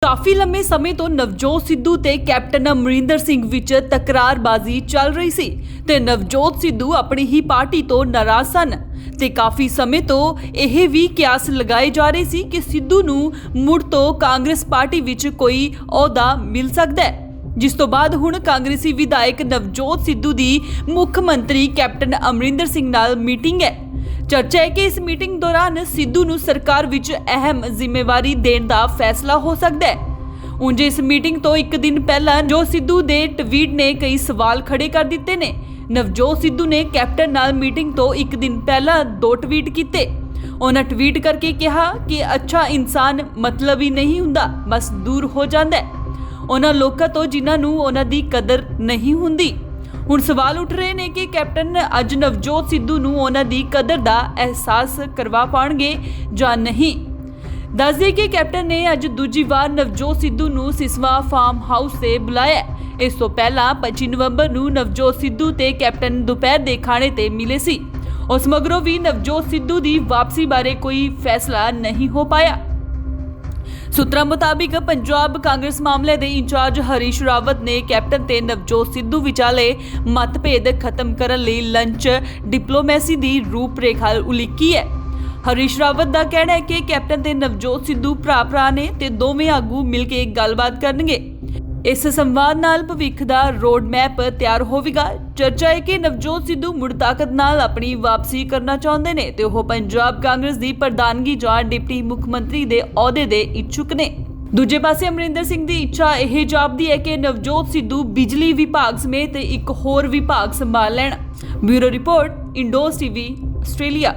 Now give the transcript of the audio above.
ਕਾਫੀ ਲੰਮੇ ਸਮੇਂ ਤੋਂ ਨਵਜੋਤ ਸਿੱਧੂ ਤੇ ਕੈਪਟਨ ਅਮਰਿੰਦਰ ਸਿੰਘ ਵਿੱਚ ਤਕਰਾਰਬਾਜ਼ੀ ਚੱਲ ਰਹੀ ਸੀ ਤੇ ਨਵਜੋਤ ਸਿੱਧੂ ਆਪਣੀ ਹੀ ਪਾਰਟੀ ਤੋਂ ਨਾਰਾਜ਼ ਸਨ ਤੇ ਕਾਫੀ ਸਮੇਂ ਤੋਂ ਇਹ ਵੀ ਕਿਆਸ ਲਗਾਏ ਜਾ ਰਹੇ ਸੀ ਕਿ ਸਿੱਧੂ ਨੂੰ ਮੁੜ ਤੋਂ ਕਾਂਗਰਸ ਪਾਰਟੀ ਵਿੱਚ ਕੋਈ ਅਹੁਦਾ ਮਿਲ ਸਕਦਾ ਹੈ। ਜਿਸ ਤੋਂ ਬਾਅਦ ਹੁਣ ਕਾਂਗਰਸੀ ਵਿਧਾਇਕ ਨਵਜੋਤ ਸਿੱਧੂ ਦੀ ਮੁੱਖ ਮੰਤਰੀ ਕੈਪਟਨ ਅਮਰਿੰਦਰ ਸਿੰਘ ਨਾਲ ਮੀਟਿੰਗ ਹੈ। चर्चा है कि इस मीटिंग दौरान सिद्धू नूं सरकार विच अहम जिम्मेवारी देण दा फैसला हो सकता है। उंज इस मीटिंग तो एक दिन पहला जो सिद्धू दे ट्वीट ने कई सवाल खड़े कर दिते ने। नवजोत सिद्धू ने कैप्टन नाल मीटिंग तो एक दिन पहला 2 ट्वीट किए। उन्होंने ट्वीट करके कहा कि अच्छा इंसान मतलब ही नहीं हुंदा, बस दूर हो जाता है उन्हां लोकां तो जिन्हां नूं उन्हां दी कदर नहीं हुंदी। ਹੁਣ सवाल उठ रहे हैं कि कैप्टन अज नवजोत सिद्धू नूं उन्हां दी कदर दा एहसास करवा पाणगे जां नहीं। दस दे कि कैप्टन ने अज दूजी बार नवजोत सिद्धू नूं सिसवा फार्म हाउस से बुलाया। इस तो पहला 25 नवंबर नूं नवजोत सिद्धू ते कैप्टन दोपहर दे खाने ते मिले सी। उस मगरों भी नवजोत सिद्धू दी वापसी बारे कोई फैसला नहीं हो पाया। सूत्रों मुताबिक पंजाब कांग्रेस मामले के इंचार्ज हरीश रावत ने कैप्टन ते नवजोत सिद्धू विचाले मतभेद खत्म करने लई लंच डिप्लोमेसी की रूपरेखा उलीकी है। हरीश रावत का कहना है कि कैप्टन ते नवजोत सिद्धू भरा ने ते दोवें आगू मिल के गलबात करनगे। इस संवाद नाल भविख दा रोड मैप तैयार होवेगा। चर्चा है कि नवजोत सिद्धू मुड़ ताकत नाल अपनी वापसी करना चाहुंदे ने ते ओह पंजाब कांग्रेस दी प्रधानगी जां डिप्टी मुख मंत्री दे अहुदे दे इच्छुक ने। दूजे पासे अमरिंदर सिंह दी इच्छा यह जापदी है कि नवजोत सिद्धू बिजली विभाग समेत एक होर विभाग संभाल लैण। ब्यूरो रिपोर्ट इंडोस टीवी आस्ट्रेलिया।